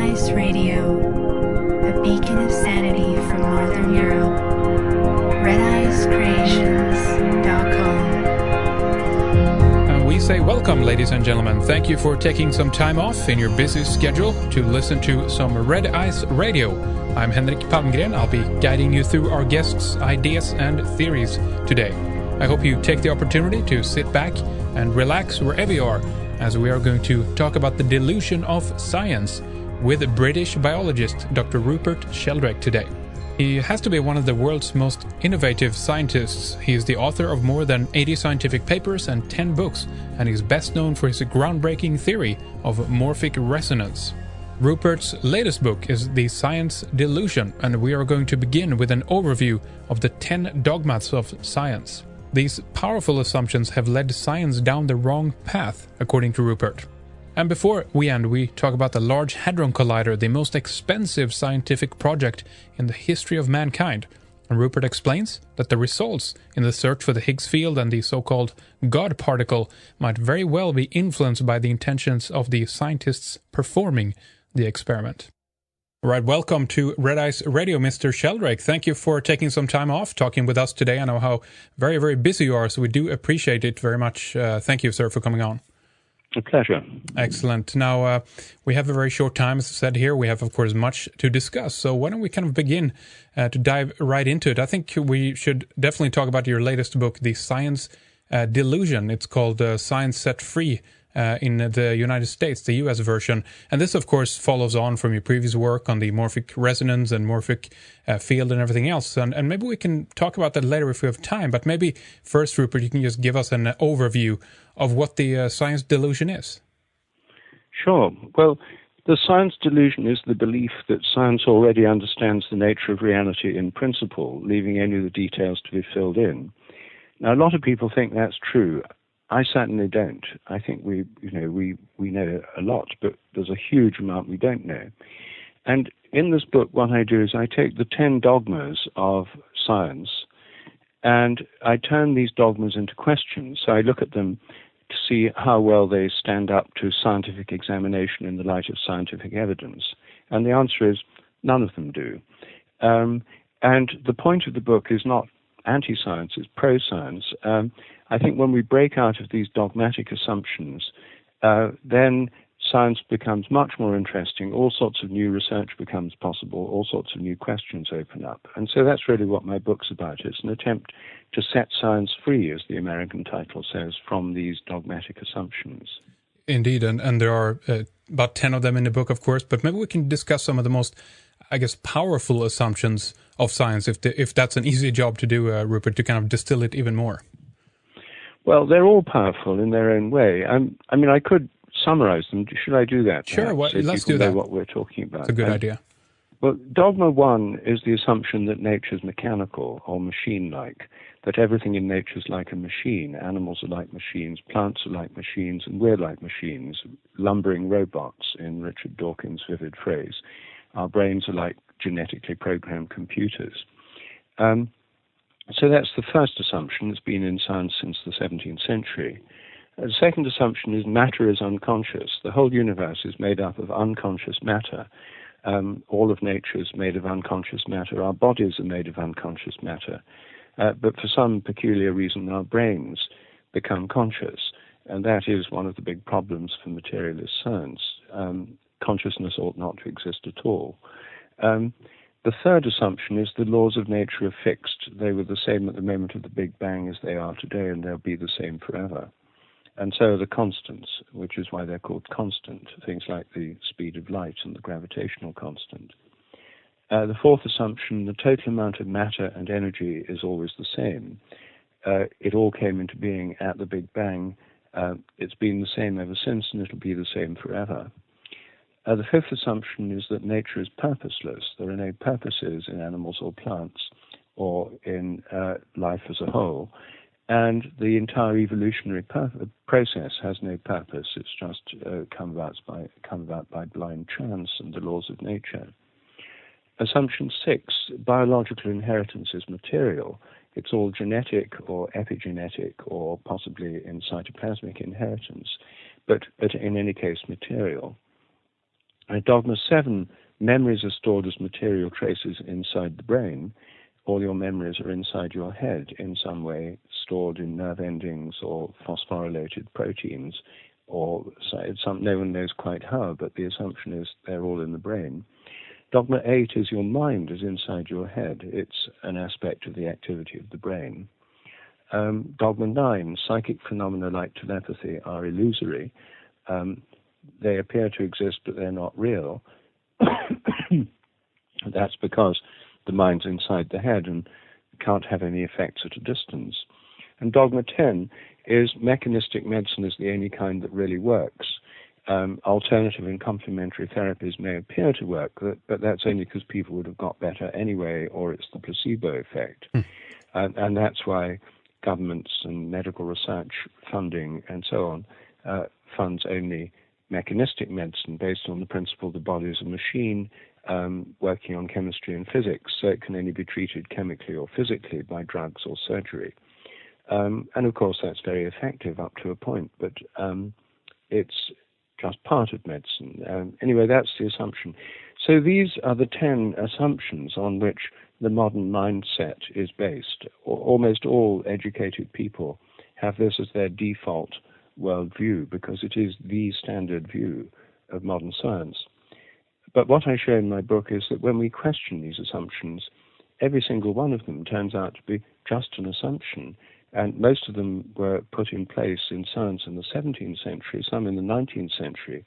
Ice Radio, a beacon of sanity from Northern Europe. RedEyesCreations.com. We say welcome, ladies and gentlemen. Thank you for taking some time off in your busy schedule to listen to some Red Ice Radio. I'm Henrik Palmgren. I'll be guiding you through our guests' ideas and theories today. I hope you take the opportunity to sit back and relax wherever you are, as we are going to talk about the delusion of science with British biologist Dr. Rupert Sheldrake today. He has to be one of the world's most innovative scientists. He is the author of more than 80 scientific papers and 10 books, and he's best known for his groundbreaking theory of morphic resonance. Rupert's latest book is The Science Delusion, and we are going to begin with an overview of the 10 Dogmas of Science. These powerful assumptions have led science down the wrong path, according to Rupert. And before we end, we talk about the Large Hadron Collider, the most expensive scientific project in the history of mankind. And Rupert explains that the results in the search for the Higgs field and the so-called God particle might very well be influenced by the intentions of the scientists performing the experiment. All right, welcome to Red Ice Radio, Mr. Sheldrake. Thank you for taking some time off, talking with us today. I know how very, very busy you are, so we do appreciate it very much. Thank you, sir, for coming on. A pleasure. Excellent. Now, we have a very short time, as I said here. We have, of course, much to discuss. So why don't we kind of begin to dive right into it? I think we should definitely talk about your latest book, The Science Delusion. It's called Science Set Free in the United States, the US version. And this, of course, follows on from your previous work on the morphic resonance and morphic field and everything else. And maybe we can talk about that later if we have time. But maybe first, Rupert, you can just give us an overview of what the science delusion is. Sure. Well, the science delusion is the belief that science already understands the nature of reality in principle, leaving only the details to be filled in. Now, a lot of people think that's true. I certainly don't. I think we know a lot, but there's a huge amount we don't know. And in this book, what I do is I take the 10 dogmas of science and I turn these dogmas into questions. So I look at them to see how well they stand up to scientific examination in the light of scientific evidence. And the answer is none of them do. And the point of the book is not anti-science, it's pro-science. I think when we break out of these dogmatic assumptions, then science becomes much more interesting. All sorts of new research becomes possible. All sorts of new questions open up. And so that's really what my book's about. It's an attempt to set science free, as the American title says, from these dogmatic assumptions. Indeed, and there are about 10 of them in the book, of course, but maybe we can discuss some of the most, I guess, powerful assumptions of science, if that's an easy job to do, Rupert, to kind of distill it even more. Well, they're all powerful in their own way. I mean, I could summarize them. Should I do that? Sure, so let's do that. Know what we're talking about. It's a good idea. Well, dogma 1 is the assumption that nature is mechanical or machine-like, that everything in nature is like a machine. Animals are like machines, plants are like machines, and we're like machines, lumbering robots, in Richard Dawkins' vivid phrase. Our brains are like genetically programmed computers. So that's the first assumption. It's been in science since the 17th century. The second assumption is matter is unconscious. The whole universe is made up of unconscious matter. All of nature is made of unconscious matter. Our bodies are made of unconscious matter. But for some peculiar reason, our brains become conscious. And that is one of the big problems for materialist science. Consciousness ought not to exist at all. The third assumption is the laws of nature are fixed. They were the same at the moment of the Big Bang as they are today, and they'll be the same forever. And so are the constants, which is why they're called constant, things like the speed of light and the gravitational constant. The fourth assumption, the total amount of matter and energy is always the same. It all came into being at the Big Bang. It's been the same ever since, and it'll be the same forever. The fifth assumption is that nature is purposeless. There are no purposes in animals or plants or in life as a whole. And the entire evolutionary process has no purpose. It's just come about by blind chance and the laws of nature. Assumption 6, biological inheritance is material. It's all genetic or epigenetic or possibly in cytoplasmic inheritance, but in any case material. Dogma 7, memories are stored as material traces inside the brain. All your memories are inside your head in some way, stored in nerve endings or phosphorylated proteins, or no one knows quite how, but the assumption is they're all in the brain. Dogma 8 is your mind is inside your head. It's an aspect of the activity of the brain. Dogma 9, psychic phenomena like telepathy are illusory. They appear to exist, but they're not real. That's because the mind's inside the head and can't have any effects at a distance. And Dogma 10 is mechanistic medicine is the only kind that really works. Alternative and complementary therapies may appear to work, but that's only because people would have got better anyway, or it's the placebo effect. And that's why governments and medical research funding and so on funds only mechanistic medicine based on the principle the body is a machine working on chemistry and physics, so it can only be treated chemically or physically by drugs or surgery. And of course that's very effective up to a point, but it's just part of medicine. Anyway, that's the assumption. So these are the 10 assumptions on which the modern mindset is based. Almost all educated people have this as their default worldview because it is the standard view of modern science. But what I show in my book is that when we question these assumptions, every single one of them turns out to be just an assumption. And most of them were put in place in science in the 17th century, some in the 19th century.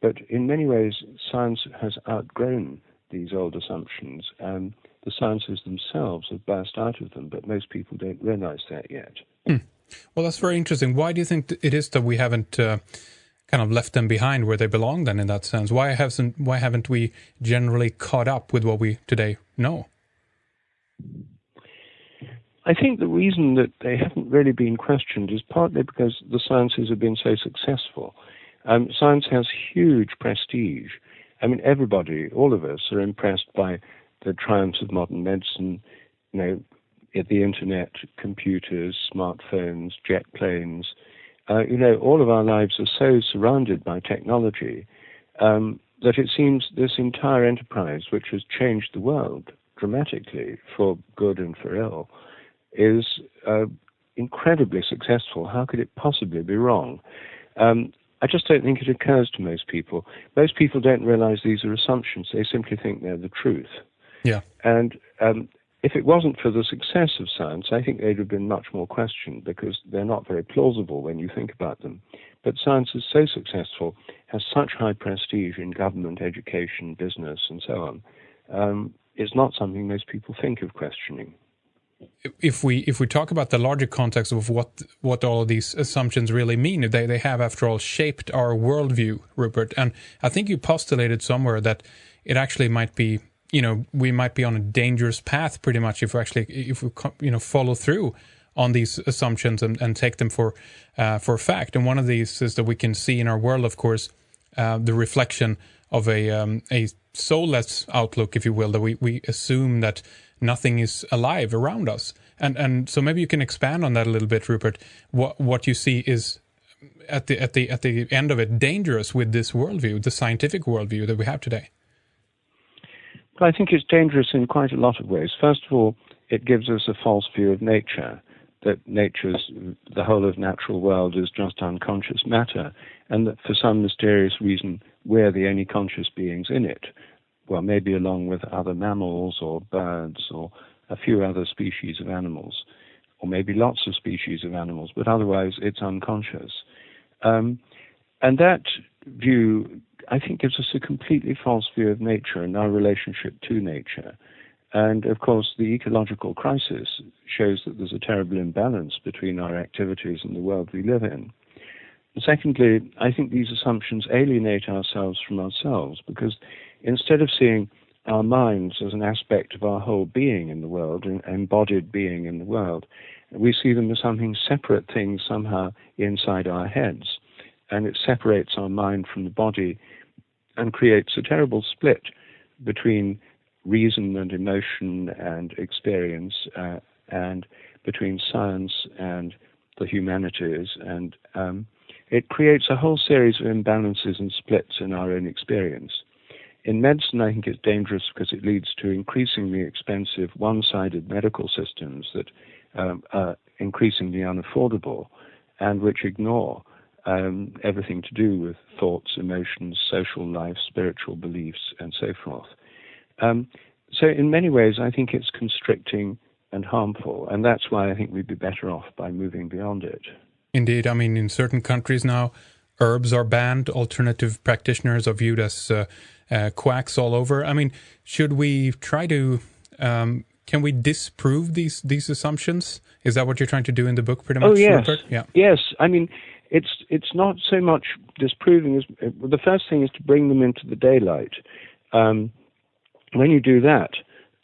But in many ways, science has outgrown these old assumptions, and the sciences themselves have burst out of them, but most people don't realize that yet. Well, that's very interesting. Why do you think it is that we haven't kind of left them behind where they belong then in that sense? Why haven't we generally caught up with what we today know? I think the reason that they haven't really been questioned is partly because the sciences have been so successful. Science has huge prestige. I mean, everybody, all of us, are impressed by the triumphs of modern medicine, the internet, computers, smartphones, jet planes. All of our lives are so surrounded by technology that it seems this entire enterprise, which has changed the world dramatically for good and for ill, is incredibly successful. How could it possibly be wrong? I just don't think it occurs to most people. Most people don't realize these are assumptions. They simply think they're the truth. Yeah. And if it wasn't for the success of science, I think they'd have been much more questioned because they're not very plausible when you think about them. But science is so successful, has such high prestige in government, education, business, and so on. It's not something most people think of questioning. If we talk about the larger context of what all of these assumptions really mean, they have, after all, shaped our worldview, Rupert. And I think you postulated somewhere that it actually might be, we might be on a dangerous path pretty much if we follow through on these assumptions and take them for fact. And one of these is that we can see in our world, of course, the reflection of a soulless outlook, if you will, that we assume that nothing is alive around us. And so maybe you can expand on that a little bit, Rupert. What you see is at the end of it dangerous with this worldview, the scientific worldview that we have today. Well, I think it's dangerous in quite a lot of ways. First of all, it gives us a false view of nature, that the whole of natural world is just unconscious matter, and that for some mysterious reason we're the only conscious beings in it. Well, maybe along with other mammals or birds or a few other species of animals, or maybe lots of species of animals, but otherwise it's unconscious. And that view, I think, gives us a completely false view of nature and our relationship to nature. And, of course, the ecological crisis shows that there's a terrible imbalance between our activities and the world we live in. And secondly, I think these assumptions alienate ourselves from ourselves because instead of seeing our minds as an aspect of our whole being in the world, an embodied being in the world, we see them as something separate things somehow inside our heads. And it separates our mind from the body and creates a terrible split between reason and emotion and experience and between science and the humanities. And it creates a whole series of imbalances and splits in our own experience. In medicine, I think it's dangerous because it leads to increasingly expensive, one-sided medical systems that are increasingly unaffordable and which ignore everything to do with thoughts, emotions, social life, spiritual beliefs, and so forth. So in many ways, I think it's constricting and harmful, and that's why I think we'd be better off by moving beyond it. Indeed. I mean, in certain countries now, herbs are banned. Alternative practitioners are viewed as quacks all over. I mean, should we try to... can we disprove these assumptions? Is that what you're trying to do in the book, pretty much, yes. Rupert? Yeah. Yes. I mean, it's not so much disproving as... The first thing is to bring them into the daylight. When you do that,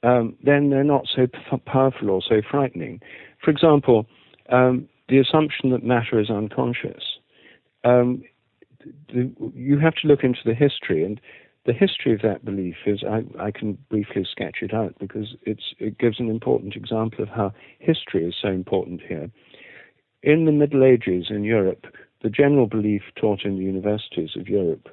then they're not so powerful or so frightening. For example, the assumption that matter is unconscious. You have to look into the history, and the history of that belief is, I can briefly sketch it out because it gives an important example of how history is so important here. In the Middle Ages in Europe, the general belief taught in the universities of Europe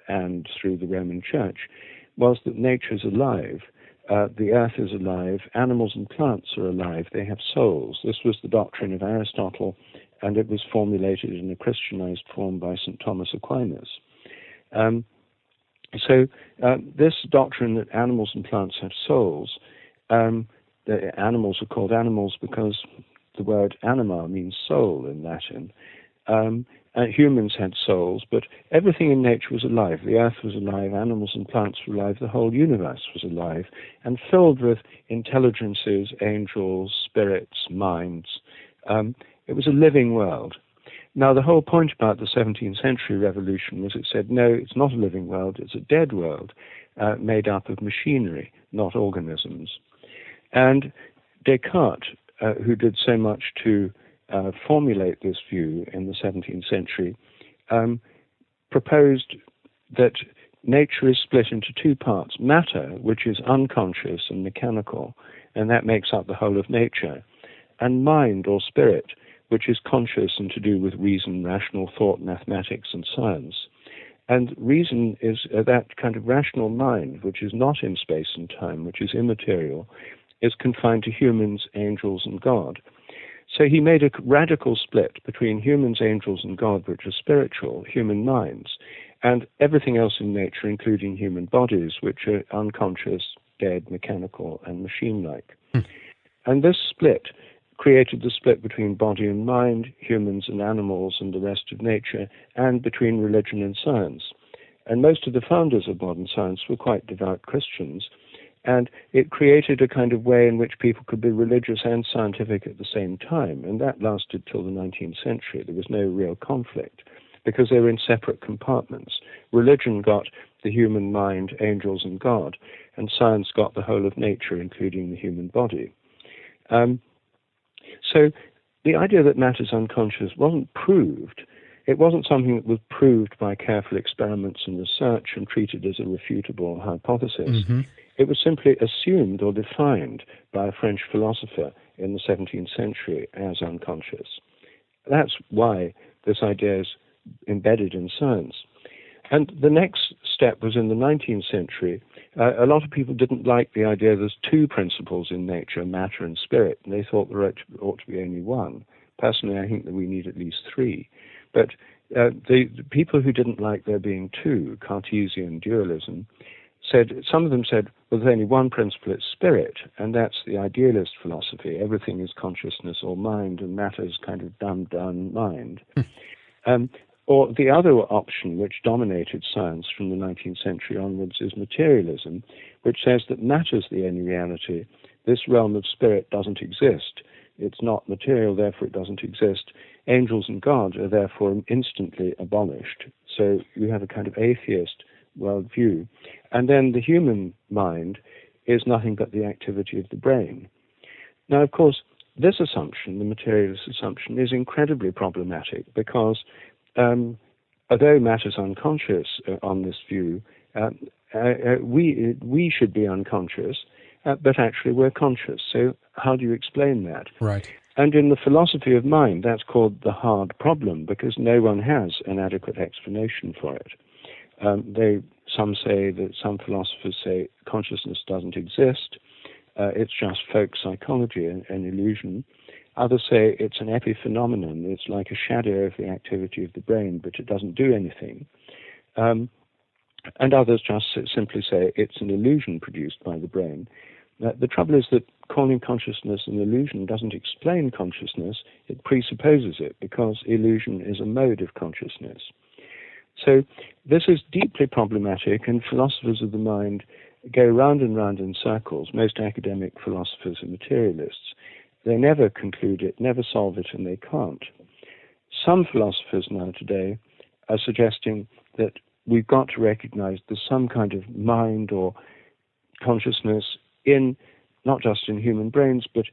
and through the Roman Church was that nature is alive. The earth is alive, animals and plants are alive, they have souls. This was the doctrine of Aristotle, and it was formulated in a Christianized form by St. Thomas Aquinas. So this doctrine that animals and plants have souls, the animals are called animals because the word anima means soul in Latin. Humans had souls, but everything in nature was alive. The earth was alive, animals and plants were alive, the whole universe was alive, and filled with intelligences, angels, spirits, minds. It was a living world. Now, the whole point about the 17th century revolution was it said, no, it's not a living world, it's a dead world, made up of machinery, not organisms. And Descartes, who did so much to formulate this view in the 17th century, proposed that nature is split into two parts. Matter, which is unconscious and mechanical, and that makes up the whole of nature, and mind or spirit, which is conscious and to do with reason, rational thought, mathematics, and science. And reason is that kind of rational mind, which is not in space and time, which is immaterial, is confined to humans, angels, and God. So he made a radical split between humans, angels, and God, which are spiritual, human minds, and everything else in nature, including human bodies, which are unconscious, dead, mechanical, and machine-like. And this split created the split between body and mind, humans and animals, and the rest of nature, and between religion and science. And most of the founders of modern science were quite devout Christians, and it created a kind of way in which people could be religious and scientific at the same time, and that lasted till the 19th century. There was no real conflict, because they were in separate compartments. Religion got the human mind, angels, and God, and science got the whole of nature, including the human body. So the idea that matter is unconscious wasn't proved. It wasn't something that was proved by careful experiments and research and treated as a refutable hypothesis. Mm-hmm. It was simply assumed or defined by a French philosopher in the 17th century as unconscious. That's why this idea is embedded in science. And the next step was in the 19th century. A lot of people didn't like the idea there's two principles in nature, matter and spirit, and they thought there ought to be only one. Personally, I think that we need at least three. But the people who didn't like there being two, Cartesian dualism, some of them said, well, there's only one principle, it's spirit, and that's the idealist philosophy. Everything is consciousness or mind, and matter is kind of dumbed down mind. Or the other option, which dominated science from the 19th century onwards, is materialism, which says that matter's the only reality. This realm of spirit doesn't exist. It's not material, therefore it doesn't exist. Angels and God are therefore instantly abolished. So you have a kind of atheist worldview. And then the human mind is nothing but the activity of the brain. Now, of course, this assumption, the materialist assumption, is incredibly problematic because although matter's unconscious on this view, we should be unconscious, but actually we're conscious. So how do you explain that? Right. And in the philosophy of mind, that's called the hard problem, because no one has an adequate explanation for it. They some philosophers say consciousness doesn't exist. It's just folk psychology, an illusion. Others say it's an epiphenomenon. It's like a shadow of the activity of the brain, but it doesn't do anything. And others just simply say it's an illusion produced by the brain. The trouble is that calling consciousness an illusion doesn't explain consciousness, it presupposes it, because illusion is a mode of consciousness. So this is deeply problematic, and philosophers of the mind go round and round in circles. Most academic philosophers are materialists. They never conclude it, never solve it, and they can't. Some philosophers now today are suggesting that we've got to recognize there's some kind of mind or consciousness in, not just in human brains, but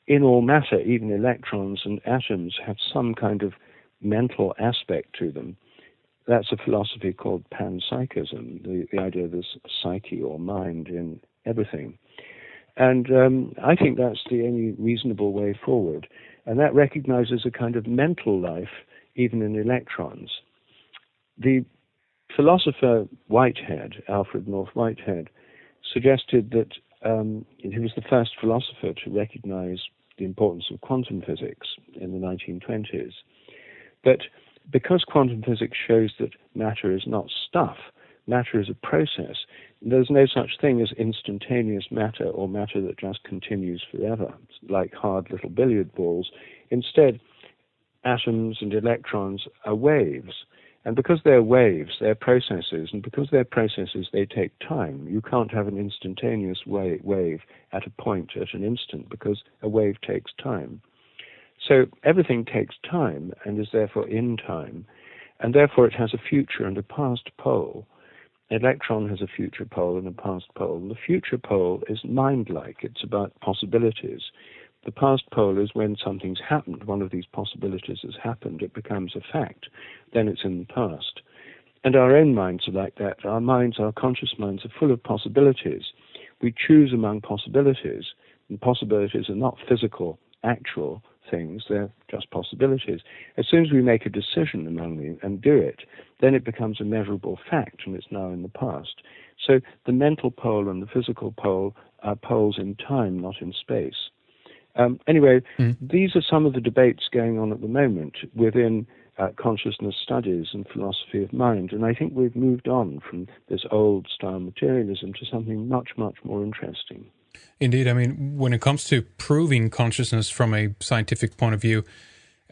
in all matter. Even electrons and atoms have some kind of mental aspect to them. That's a philosophy called panpsychism, the idea there's psyche or mind in everything. And I think that's the only reasonable way forward. And that recognizes a kind of mental life, even in electrons. The philosopher Whitehead, Alfred North Whitehead, suggested that he was the first philosopher to recognize the importance of quantum physics in the 1920s. But because quantum physics shows that matter is not stuff, matter is a process, there's no such thing as instantaneous matter or matter that just continues forever, like hard little billiard balls. Instead, atoms and electrons are waves. And because they're waves, they're processes, and because they're processes, they take time. You can't have an instantaneous wave at a point, at an instant, because a wave takes time. So everything takes time and is therefore in time, and therefore it has a future and a past pole. An electron has a future pole and a past pole. And the future pole is mind-like. It's about possibilities. The past pole is when something's happened, one of these possibilities has happened, it becomes a fact, then it's in the past. And our own minds are like that. Our minds, our conscious minds, are full of possibilities. We choose among possibilities, and possibilities are not physical, actual things, they're just possibilities. As soon as we make a decision among them and do it, then it becomes a measurable fact, and it's now in the past. So the mental pole and the physical pole are poles in time, not in space. Anyway, these are some of the debates going on at the moment within consciousness studies and philosophy of mind, and I think we've moved on from this old-style materialism to something much, much more interesting. Indeed. I mean, when it comes to proving consciousness from a scientific point of view,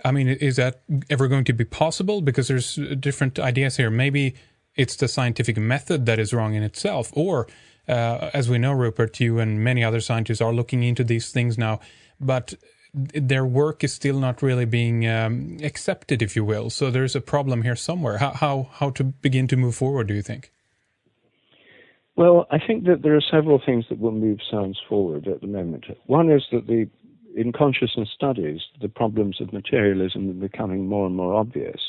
I mean, is that ever going to be possible? Because there's different ideas here. Maybe it's the scientific method that is wrong in itself, or as we know, Rupert, you and many other scientists are looking into these things now, but their work is still not really being accepted, if you will. So there's a problem here somewhere. How to begin to move forward, do you think? Well, I think that there are several things that will move science forward at the moment. One is that in consciousness studies, the problems of materialism are becoming more and more obvious.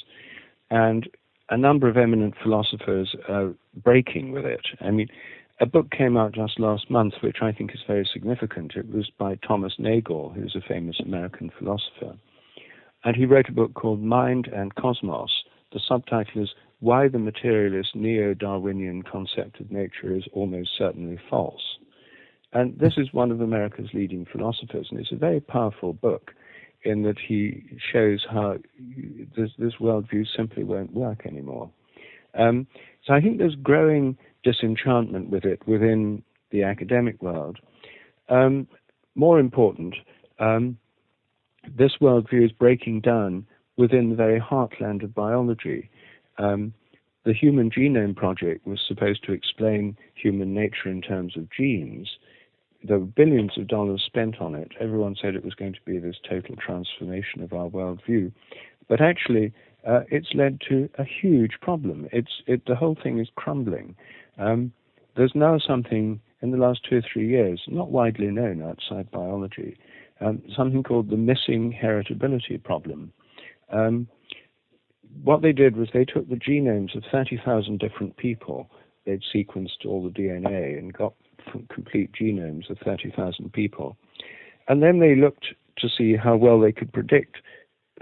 And a number of eminent philosophers are breaking with it. I mean, a book came out just last month, which I think is very significant. It was by Thomas Nagel, who's a famous American philosopher. And he wrote a book called Mind and Cosmos. The subtitle is Why the Materialist Neo-Darwinian Concept of Nature is Almost Certainly False. And this is one of America's leading philosophers, and it's a very powerful book in that he shows how this worldview simply won't work anymore. So I think there's growing disenchantment with it within the academic world. More important, this worldview is breaking down within the very heartland of biology. The Human Genome Project was supposed to explain human nature in terms of genes. There were billions of dollars spent on it. Everyone said it was going to be this total transformation of our worldview. But actually, it's led to a huge problem. The whole thing is crumbling. There's now something in the last 2 or 3 years, not widely known outside biology, something called the missing heritability problem. What they did was they took the genomes of 30,000 different people. They'd sequenced all the DNA and got complete genomes of 30,000 people. And then they looked to see how well they could predict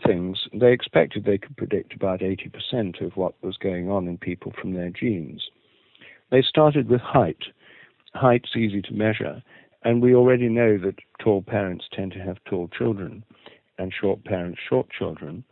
things. They expected they could predict about 80% of what was going on in people from their genes. They started with height. Height's easy to measure, and we already know that tall parents tend to have tall children, and short parents short children.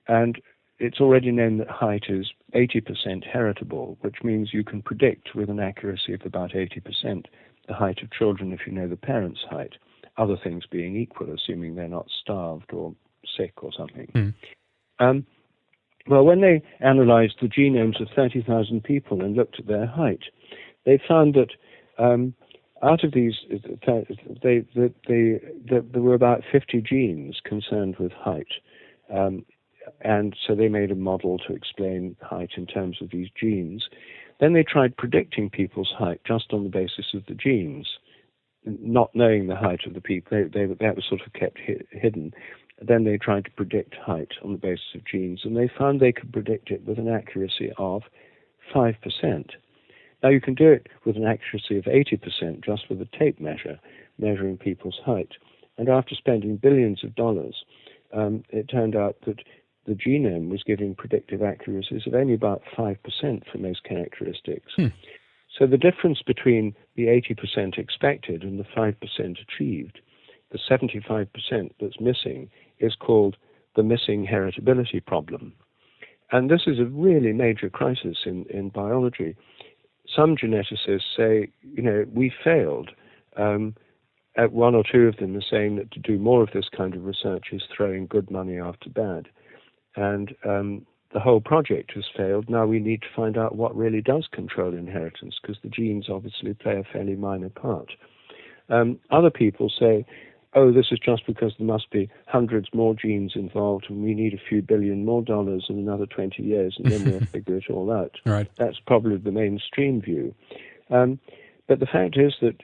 And it's already known that height is 80% heritable, which means you can predict with an accuracy of about 80% the height of children if you know the parents' height, other things being equal, assuming they're not starved or sick or something. Well, when they analyzed the genomes of 30,000 people and looked at their height, they found that out of these, there were about 50 genes concerned with height. And so they made a model to explain height in terms of these genes. Then they tried predicting people's height just on the basis of the genes, not knowing the height of the people. That was sort of kept hidden. Then they tried to predict height on the basis of genes, and they found they could predict it with an accuracy of 5%. Now, you can do it with an accuracy of 80% just with a tape measure, measuring people's height. And after spending billions of dollars, it turned out that the genome was giving predictive accuracies of only about 5% for most characteristics. So the difference between the 80% expected and the 5% achieved, the 75% that's missing, is called the missing heritability problem. And this is a really major crisis in biology. Some geneticists say, we failed. At one or two of them are saying that to do more of this kind of research is throwing good money after bad. And the whole project has failed. Now we need to find out what really does control inheritance, because the genes obviously play a fairly minor part. Other people say, this is just because there must be hundreds more genes involved and we need a few billion more dollars in another 20 years and then we'll figure it all out. Right. That's probably the mainstream view. But the fact is that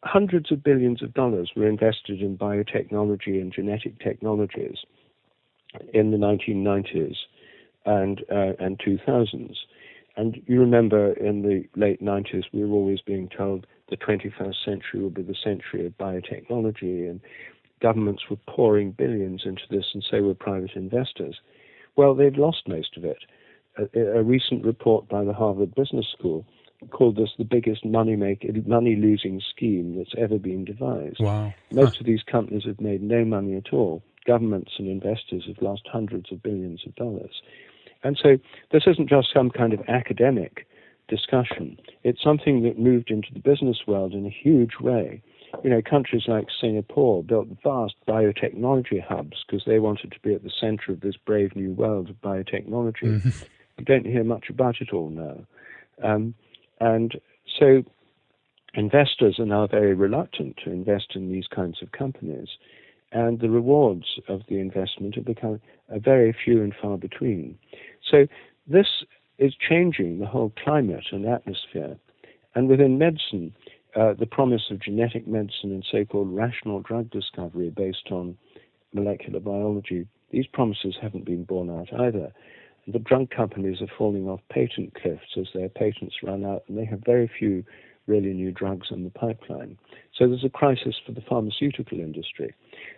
hundreds of billions of dollars were invested in biotechnology and genetic technologies in the 1990s and 2000s. And you remember in the late 90s, we were always being told the 21st century will be the century of biotechnology, and governments were pouring billions into this, and so were private investors. Well, they've lost most of it. A recent report by the Harvard Business School called this the biggest money-losing scheme that's ever been devised. Wow. Most of these companies have made no money at all. Governments and investors have lost hundreds of billions of dollars. And so this isn't just some kind of academic discussion. It's something that moved into the business world in a huge way. Countries like Singapore built vast biotechnology hubs because they wanted to be at the center of this brave new world of biotechnology. You don't hear much about it all now. And so investors are now very reluctant to invest in these kinds of companies, and the rewards of the investment have become very few and far between. So this is changing the whole climate and atmosphere. And within medicine, the promise of genetic medicine and so-called rational drug discovery based on molecular biology, these promises haven't been borne out either. The drug companies are falling off patent cliffs as their patents run out, and they have very few really new drugs in the pipeline. So there's a crisis for the pharmaceutical industry.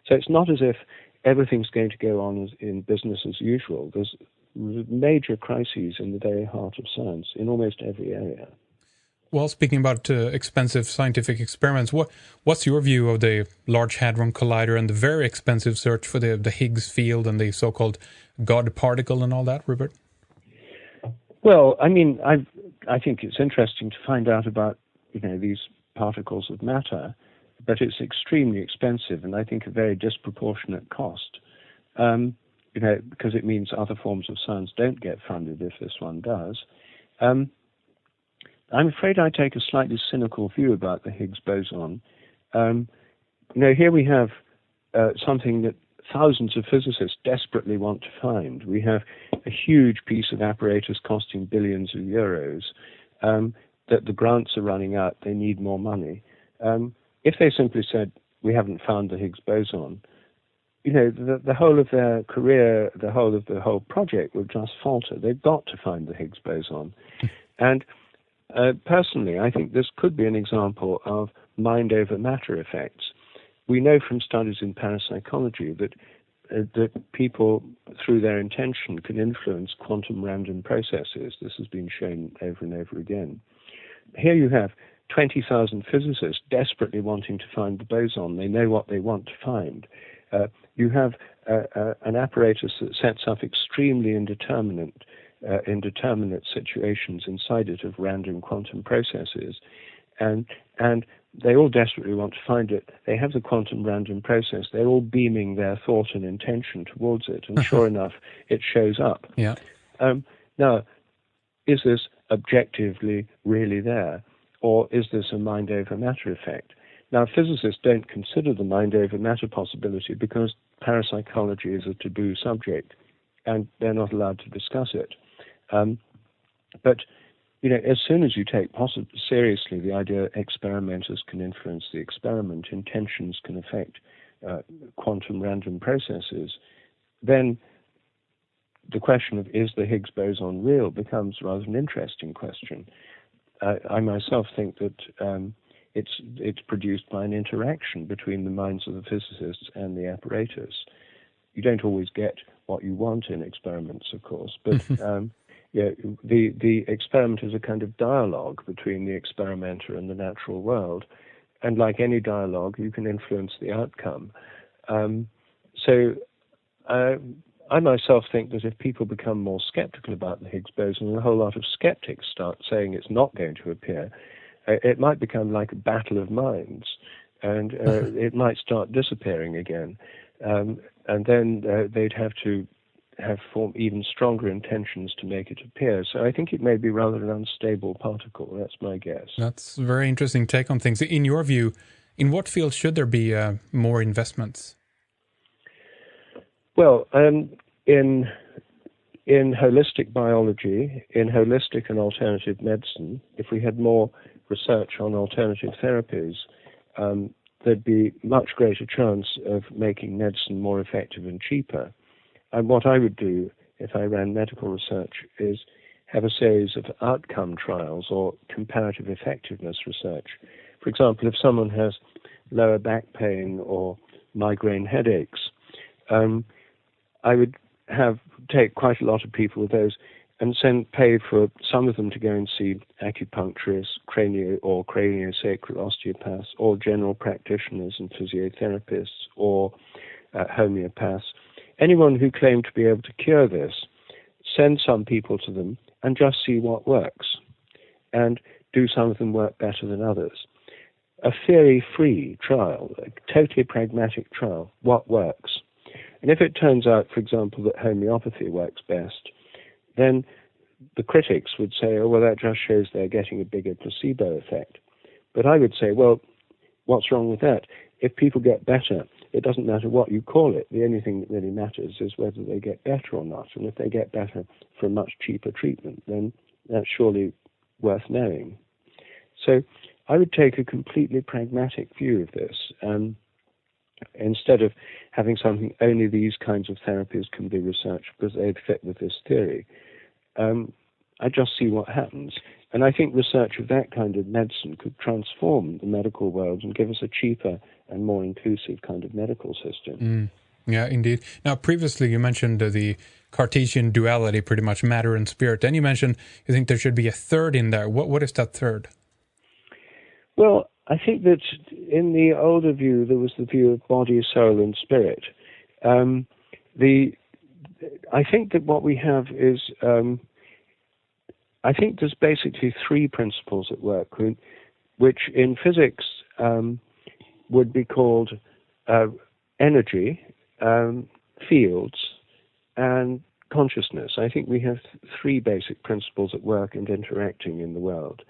So it's not as if everything's going to go on in business as usual. There's major crises in the very heart of science in almost every area. Well, speaking about expensive scientific experiments, what's your view of the Large Hadron Collider and the very expensive search for the Higgs field and the so-called God particle and all that, Rupert? Well, I mean, I think it's interesting to find out about these particles of matter, but it's extremely expensive, and I think a very disproportionate cost. Because it means other forms of science don't get funded if this one does. I'm afraid I take a slightly cynical view about the Higgs boson. Here we have something that thousands of physicists desperately want to find. We have a huge piece of apparatus costing billions of euros, that the grants are running out, they need more money. If they simply said, we haven't found the Higgs boson, the whole of their career, the whole project would just falter. They've got to find the Higgs boson. And personally, I think this could be an example of mind over matter effects. We know from studies in parapsychology that people, through their intention, can influence quantum random processes. This has been shown over and over again. here you have 20,000 physicists desperately wanting to find the boson. They know what they want to find. You have an apparatus that sets up extremely indeterminate situations inside it of random quantum processes, and they all desperately want to find it. They have the quantum random process. They're all beaming their thought and intention towards it, and sure enough, it shows up. Yeah. Now, is this objectively really there, or is this a mind over matter effect? Now, physicists don't consider the mind over matter possibility because parapsychology is a taboo subject, and they're not allowed to discuss it. But as soon as you take seriously the idea that experimenters can influence the experiment, intentions can affect quantum random processes, then the question of is the Higgs boson real becomes rather an interesting question. I myself think that it's produced by an interaction between the minds of the physicists and the apparatus. You don't always get what you want in experiments, of course, but the experiment is a kind of dialogue between the experimenter and the natural world, and like any dialogue, you can influence the outcome. I myself think that if people become more skeptical about the Higgs boson, and a whole lot of skeptics start saying it's not going to appear, it might become like a battle of minds, and it might start disappearing again. And then they'd have to form even stronger intentions to make it appear. So I think it may be rather an unstable particle. That's my guess. That's a very interesting take on things. In your view, in what field should there be more investments? Well, in holistic biology, in holistic and alternative medicine, if we had more research on alternative therapies, there'd be much greater chance of making medicine more effective and cheaper. And what I would do if I ran medical research is have a series of outcome trials or comparative effectiveness research. For example, if someone has lower back pain or migraine headaches, I would take quite a lot of people with those and pay for some of them to go and see acupuncturists, craniosacral osteopaths, or general practitioners and physiotherapists, or homeopaths. Anyone who claimed to be able to cure this, send some people to them and just see what works. And do some of them work better than others? A theory-free trial, a totally pragmatic trial, what works? And if it turns out, for example, that homeopathy works best, then the critics would say, oh, well, that just shows they're getting a bigger placebo effect. But I would say, well, what's wrong with that? If people get better, it doesn't matter what you call it. The only thing that really matters is whether they get better or not. And if they get better for a much cheaper treatment, then that's surely worth knowing. So I would take a completely pragmatic view of this. Instead of having something, only these kinds of therapies can be researched because they fit with this theory, I just see what happens. And I think research of that kind of medicine could transform the medical world and give us a cheaper and more inclusive kind of medical system. Yeah, indeed. Now, previously you mentioned the Cartesian duality, pretty much matter and spirit. Then you mentioned you think there should be a third in there. What is that third? Well, I think that in the older view, there was the view of body, soul, and spirit. I think that what we have is, I think there's basically three principles at work, which in physics would be called energy, fields, and consciousness. I think we have three basic principles at work and interacting in the world.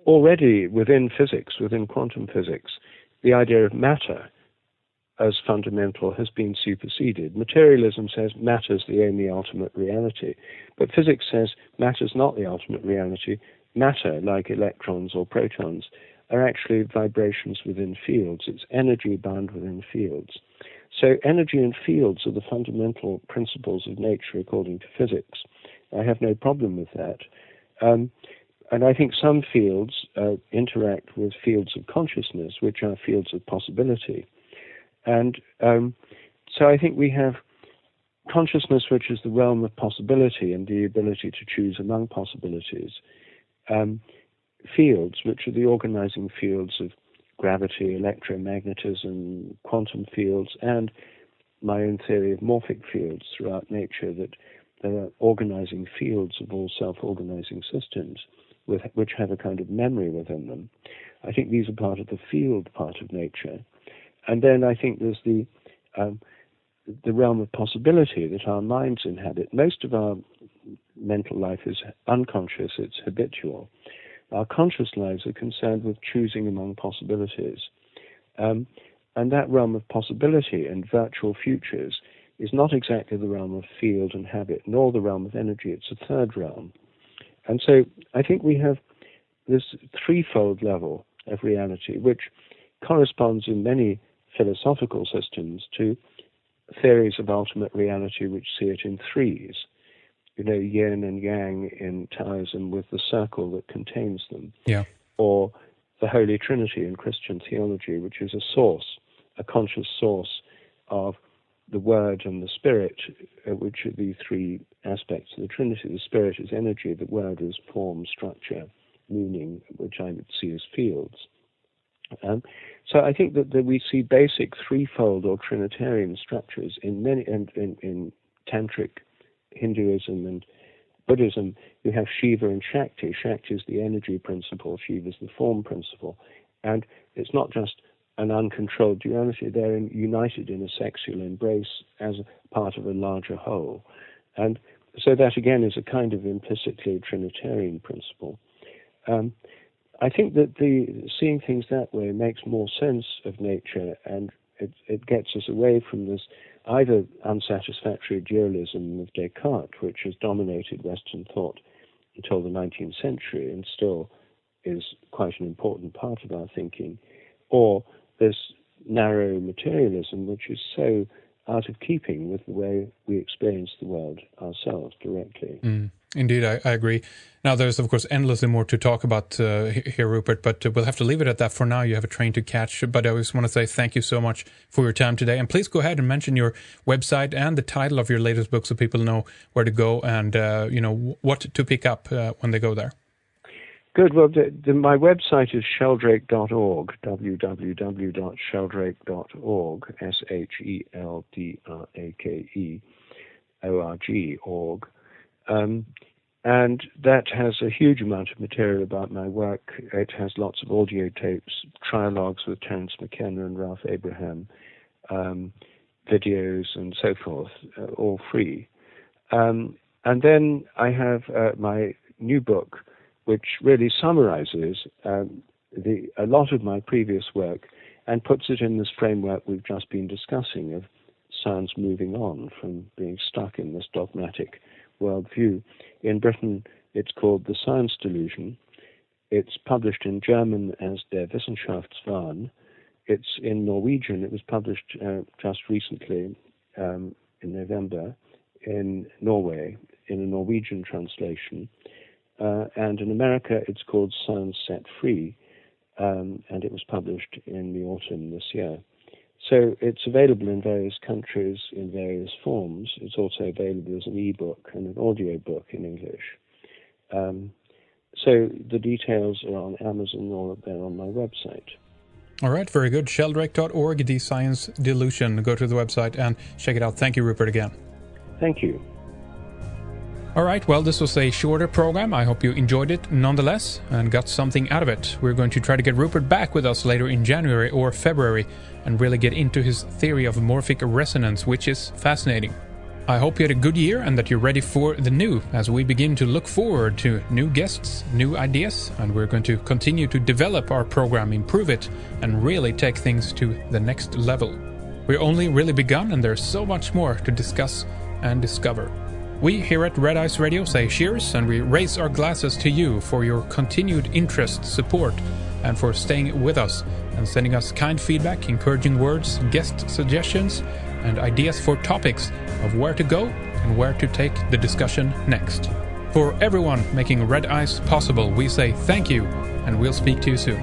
Already within physics, within quantum physics, the idea of matter as fundamental has been superseded. Materialism says matter's the only ultimate reality, but physics says matter's not the ultimate reality. Matter, like electrons or protons, are actually vibrations within fields. It's energy bound within fields. So energy and fields are the fundamental principles of nature according to physics. I have no problem with that. And I think some fields interact with fields of consciousness, which are fields of possibility. And so I think we have consciousness, which is the realm of possibility and the ability to choose among possibilities, fields, which are the organizing fields of gravity, electromagnetism, quantum fields, and my own theory of morphic fields throughout nature, that there are organizing fields of all self-organizing systems which have a kind of memory within them. I think these are part of the field part of nature. And then I think there's the realm of possibility that our minds inhabit. Most of our mental life is unconscious, it's habitual. Our conscious lives are concerned with choosing among possibilities. And that realm of possibility and virtual futures is not exactly the realm of field and habit, nor the realm of energy. It's a third realm. And so I think we have this threefold level of reality, which corresponds in many philosophical systems to theories of ultimate reality which see it in threes. You know, yin and yang in Taoism with the circle that contains them. Yeah. Or the Holy Trinity in Christian theology, which is a source, a conscious source of the Word and the Spirit, which are the three aspects of the Trinity. The Spirit is energy, the Word is form, structure, meaning, which I would see as fields. So I think that we see basic threefold or Trinitarian structures in many, and in Tantric Hinduism and Buddhism. You have Shiva and Shakti. Shakti is the energy principle, Shiva is the form principle. And it's not just an uncontrolled duality, they're united in a sexual embrace as part of a larger whole. And so that again is a kind of implicitly Trinitarian principle. I think that seeing things that way makes more sense of nature, and it gets us away from this either unsatisfactory dualism of Descartes, which has dominated Western thought until the 19th century and still is quite an important part of our thinking, or this narrow materialism, which is so out of keeping with the way we experience the world ourselves directly. Indeed, I agree. Now, there's, of course, endlessly more to talk about here, Rupert, but we'll have to leave it at that for now. You have a train to catch. But I just want to say thank you so much for your time today. And please go ahead and mention your website and the title of your latest book so people know where to go and, what to pick up when they go there. Good. Well, my website is sheldrake.org, www.sheldrake.org, SHELDRAKE.org. And that has a huge amount of material about my work. It has lots of audio tapes, trialogues with Terence McKenna and Ralph Abraham, videos and so forth, all free. And then I have my new book, which really summarizes a lot of my previous work and puts it in this framework we've just been discussing of science moving on from being stuck in this dogmatic worldview. In Britain, it's called The Science Delusion. It's published in German as Der Wissenschaftswahn. It's in Norwegian. It was published just recently in November in Norway in a Norwegian translation. And in America, it's called Science Set Free, and it was published in the autumn this year. So it's available in various countries in various forms. It's also available as an e-book and an audio book in English. So the details are on Amazon or they're on my website. All right, very good. Sheldrake.org, The Science Delusion. Go to the website and check it out. Thank you, Rupert, again. Thank you. All right, well, this was a shorter program. I hope you enjoyed it nonetheless and got something out of it. We're going to try to get Rupert back with us later in January or February and really get into his theory of morphic resonance, which is fascinating. I hope you had a good year and that you're ready for the new as we begin to look forward to new guests, new ideas, and we're going to continue to develop our program, improve it, and really take things to the next level. We're only really begun and there's so much more to discuss and discover. We here at Red Ice Radio say cheers, and we raise our glasses to you for your continued interest, support, and for staying with us and sending us kind feedback, encouraging words, guest suggestions, and ideas for topics of where to go and where to take the discussion next. For everyone making Red Ice possible, we say thank you, and we'll speak to you soon.